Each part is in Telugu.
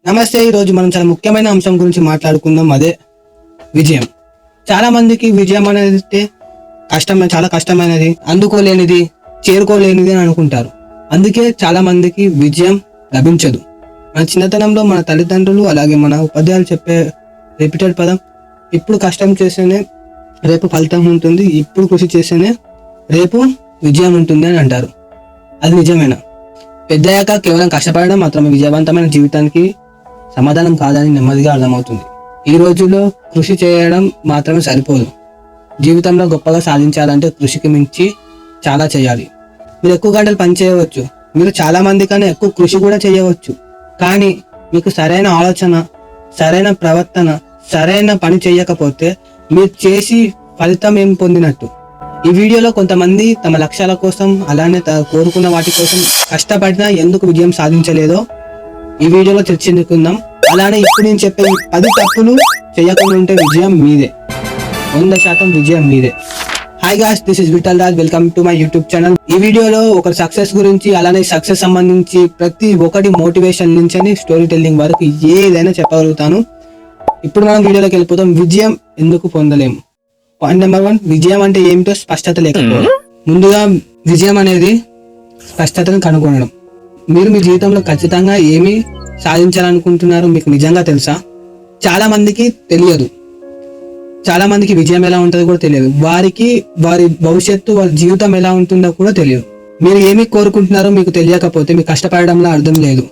నమస్తే. ఈరోజు మనం చాలా ముఖ్యమైన అంశం గురించి మాట్లాడుకుందాం, అదే విజయం. చాలా మందికి విజయం అనేది చాలా కష్టమైనది, అందుకోలేనిది, చేరుకోలేనిది అని అనుకుంటారు. అందుకే చాలా మందికి విజయం లభించదు. మన చిన్నతనంలో మన తల్లిదండ్రులు అలాగే మన ఉపాధ్యాయులు చెప్పే రిపీటెడ్ పదం, ఇప్పుడు కష్టం చేస్తేనే రేపు ఫలితం ఉంటుంది, ఇప్పుడు కృషి చేస్తేనే రేపు విజయం ఉంటుంది అని అంటారు. అది నిజమేనా? పెద్దయ్యాక కేవలం కష్టపడడం మాత్రమే విజయవంతమైన జీవితానికి సమాధానం కాదని నెమ్మదిగా అర్థమవుతుంది. ఈ రోజుల్లో కృషి చేయడం మాత్రమే సరిపోదు. జీవితంలో గొప్పగా సాధించాలంటే కృషికి మించి చాలా చేయాలి. మీరు ఎక్కువ గంటలు పని చేయవచ్చు, మీరు చాలా మంది కన్నా ఎక్కువ కృషి కూడా చేయవచ్చు. కానీ మీకు సరైన ఆలోచన, సరైన ప్రవర్తన, సరైన పని చేయకపోతే మీరు చేసి ఫలితం ఏం పొందినట్టు? ఈ వీడియోలో కొంతమంది తమ లక్ష్యాల కోసం అలానే కోరుకున్న వాటి కోసం కష్టపడినా ఎందుకు విజయం సాధించలేదో ఈ వీడియోలో చర్చించుకుందాం. అలానే ఇప్పుడు నేను చెప్పే 10 తప్పులు చేయకుండా ఉంటే విజయం మీదే, 100% విజయం మీదే. Hi guys, this is Vithal Raj. Welcome to my YouTube channel. ఈ వీడియోలో ఒక సక్సెస్ గురించి, అలానే సక్సెస్ సంబంధించి ప్రతి ఒక్కటి మోటివేషన్ నుంచి స్టోరీ టెల్లింగ్ వరకు ఏదైనా చెప్పగలుగుతాను. ఇప్పుడు మనం వీడియోలోకి వెళ్ళిపోతాం. విజయం ఎందుకు పొందలేము? పాయింట్ నెంబర్ 1, విజయం అంటే ఏమిటో స్పష్టత లేకపోవడం. ముందుగా విజయం అనేది స్పష్టతను కనుగొనడం. మీరు మీ జీవితంలో ఖచ్చితంగా ఏమి సాధించాలనుకుంటున్నారు మీకు నిజంగా తెలుసా? చాలా మందికి తెలియదు. చాలా మందికి విజయం ఎలా ఉంటుందో కూడా తెలియదు. వారి భవిష్యత్తు, వారి జీవితం ఎలా ఉంటుందో కూడా తెలియదు. మీరు ఏమి కోరుకుంటున్నారో మీకు తెలియకపోతే మీ కష్టపడడంలో అర్థం లేదు.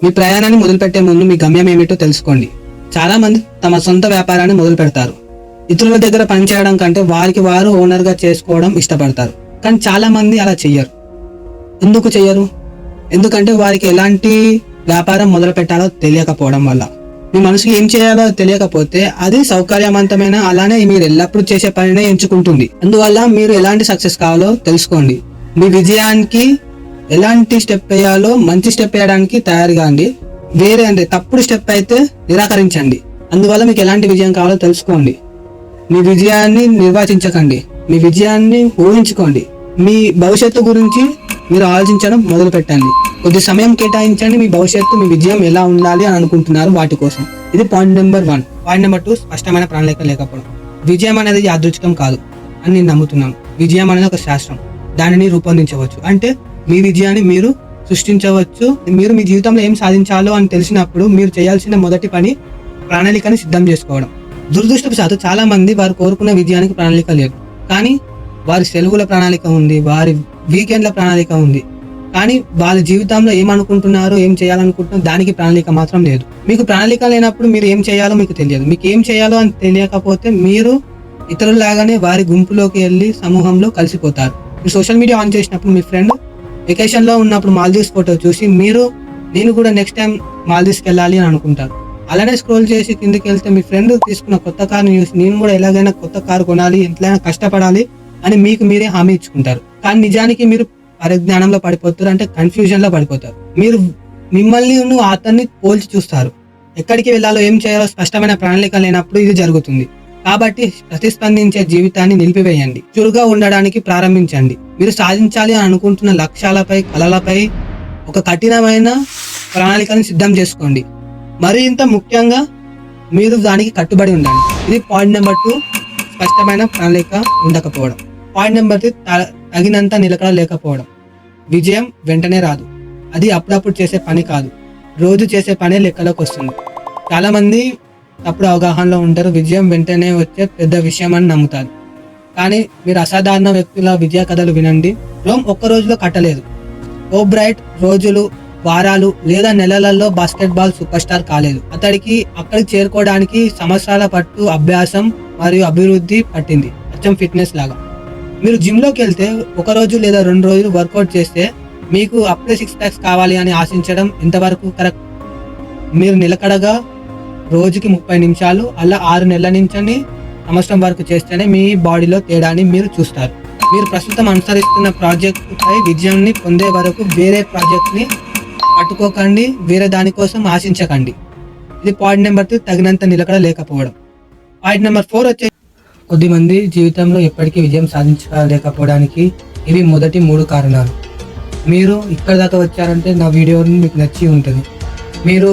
మీ ప్రయాణాన్ని మొదలుపెట్టే ముందు మీ గమ్యం ఏమిటో తెలుసుకోండి. చాలా మంది తమ సొంత వ్యాపారాన్ని మొదలు పెడతారు. ఇతరుల దగ్గర పనిచేయడం కంటే వారికి వారు ఓనర్ గా చేసుకోవడం ఇష్టపడతారు. కానీ చాలా మంది అలా చెయ్యరు. ఎందుకు చెయ్యరు? ఎందుకంటే వారికి ఎలాంటి వ్యాపారం మొదలు పెట్టాలో తెలియకపోవడం వల్ల. మీ మనసుకి ఏం చేయాలో తెలియకపోతే అది సౌకర్యవంతమైన, అలానే మీరు ఎల్లప్పుడూ చేసే పనినే ఎంచుకుంటుంది. అందువల్ల మీరు ఎలాంటి సక్సెస్ కావాలో తెలుసుకోండి. మీ విజయానికి ఎలాంటి స్టెప్ వేయాలో మంచి స్టెప్ వేయడానికి తయారుగా అండి. తప్పుడు స్టెప్ అయితే నిరాకరించండి. అందువల్ల మీకు ఎలాంటి విజయం కావాలో తెలుసుకోండి. మీ విజయాన్ని నిర్వచించకండి, మీ విజయాన్ని ఊహించుకోండి. మీ భవిష్యత్తు గురించి మీరు ఆలోచించడం మొదలు పెట్టండి. కొద్ది సమయం కేటాయించండి. మీ భవిష్యత్తు, మీ విజయం ఎలా ఉండాలి అని అనుకుంటున్నారు వాటి కోసం. ఇది పాయింట్ నెంబర్ 1. పాయింట్ నెంబర్ 2, స్పష్టమైన ప్రణాళిక లేకపోవడం. విజయం అనేది యాదృచ్ఛికం కాదు అని నేను నమ్ముతున్నాను. విజయం అనేది ఒక శాస్త్రం. దానిని రూపొందించవచ్చు. అంటే మీ విజయాన్ని మీరు సృష్టించవచ్చు. మీరు మీ జీవితంలో ఏం సాధించాలో అని తెలిసినప్పుడు మీరు చేయాల్సిన మొదటి పని ప్రణాళికని సిద్ధం చేసుకోవడం. దురదృష్టవశాత్తు చాలా మంది వారు కోరుకున్న విజయానికి ప్రణాళిక లేదు. కానీ వారి సెలవుల ప్రణాళిక ఉంది, వారి వీకెండ్ల ప్రణాళిక ఉంది. కానీ వాళ్ళ జీవితంలో ఏమనుకుంటున్నారో, ఏం చేయాలనుకుంటున్నారో దానికి ప్రణాళిక మాత్రం లేదు. మీకు ప్రణాళిక లేనప్పుడు మీరు ఏం చేయాలో మీకు తెలియదు. మీకు ఏం చేయాలో అని తెలియకపోతే మీరు ఇతరులాగానే వారి గుంపులోకి వెళ్ళి సమూహంలో కలిసిపోతారు. మీరు సోషల్ మీడియా ఆన్ చేసినప్పుడు మీ ఫ్రెండ్ వెకేషన్ లో ఉన్నప్పుడు మాల్దీవ్స్ ఫోటో చూసి నేను కూడా నెక్స్ట్ టైం మాల్దీవ్స్కి వెళ్ళాలి అని అనుకుంటారు. అలానే స్క్రోల్ చేసి కిందకి వెళ్తే మీ ఫ్రెండ్ తీసుకున్న కొత్త కారుని చూసి నేను కూడా ఎలాగైనా కొత్త కారు కొనాలి, ఎంతైనా కష్టపడాలి అని మీకు మీరే హామీ ఇచ్చుకుంటారు. కానీ నిజానికి మీరు పరిజ్ఞానంలో పడిపోతారు, అంటే కన్ఫ్యూజన్ లో పడిపోతారు. మీరు మిమ్మల్ని అతన్ని పోల్చి చూస్తారు. ఎక్కడికి వెళ్ళాలో, ఏం చేయాలో స్పష్టమైన ప్రణాళిక లేనప్పుడు ఇది జరుగుతుంది. కాబట్టి ప్రతిస్పందించే జీవితాన్ని నిలిపివేయండి. చురుగా ఉండడానికి ప్రారంభించండి. మీరు సాధించాలి అని అనుకుంటున్న లక్ష్యాలపై, కలలపై ఒక కఠినమైన ప్రణాళికను సిద్ధం చేసుకోండి. మరింత ముఖ్యంగా మీరు దానికి కట్టుబడి ఉండండి. ఇది పాయింట్ నెంబర్ 2, స్పష్టమైన ప్రణాళిక ఉండకపోవడం. పాయింట్ నెంబర్ 3, తగినంత నిలకడ లేకపోవడం. విజయం వెంటనే రాదు. అది అప్పుడప్పుడు చేసే పని కాదు, రోజు చేసే పనే లెక్కలోకి వస్తుంది. చాలా మంది తప్పుడు అవగాహనలో ఉంటారు. విజయం వెంటనే వచ్చే పెద్ద విషయం అని నమ్ముతారు. కానీ మీరు అసాధారణ వ్యక్తుల విజయ కథలు వినండి. రోమ్ ఒక్క రోజులో కట్టలేదు. ఓబ్రైట్ రోజులు, వారాలు లేదా నెలలలో బాస్కెట్బాల్ సూపర్ స్టార్ కాలేదు. అక్కడికి చేరుకోవడానికి సంవత్సరాల పట్టు అభ్యాసం మరియు అభివృద్ధి పట్టింది. అచ్చం ఫిట్నెస్ లాగా. మీరు జిమ్ లోకి వెళ్తే 1 రోజు లేదా 2 రోజులు వర్కౌట్ చేస్తే మీకు అప్పుడే 6 ప్యాక్స్ కావాలి అని ఆశించడం ఎంతవరకు కరెక్ట్? మీరు నిలకడగా రోజుకి 30 నిమిషాలు అలా 6 నెలల నుంచి సంవత్సరం వరకు చేస్తేనే మీ బాడీలో తేడాని మీరు చూస్తారు. మీరు ప్రస్తుతం అనుసరిస్తున్న ప్రాజెక్ట్ పై విజయాన్ని పొందే వరకు వేరే ప్రాజెక్ట్ ని పట్టుకోకండి, వేరే దానికోసం ఆశించకండి. ఇది పాయింట్ నెంబర్ 3, తగినంత నిలకడ లేకపోవడం. పాయింట్ నెంబర్ 4 వచ్చే కొద్దిమంది జీవితంలో ఎప్పటికీ విజయం సాధించలేకపోవడానికి ఇవి మొదటి 3 కారణాలు. మీరు ఇక్కడ దాకా వచ్చారంటే నా వీడియోని మీకు నచ్చి ఉంటుంది. మీరు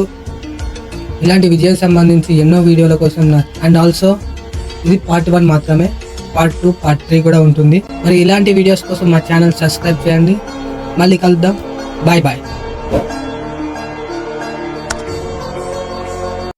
ఇలాంటి విజయం సంబంధించి ఎన్నో వీడియోల కోసం అండ్ ఆల్సో ఇది పార్ట్ 1 మాత్రమే, పార్ట్ 2 పార్ట్ 3 కూడా ఉంటుంది. మరి ఇలాంటి వీడియోస్ కోసం మా ఛానల్ సబ్స్క్రైబ్ చేయండి. మళ్ళీ కలుద్దాం. Bye bye.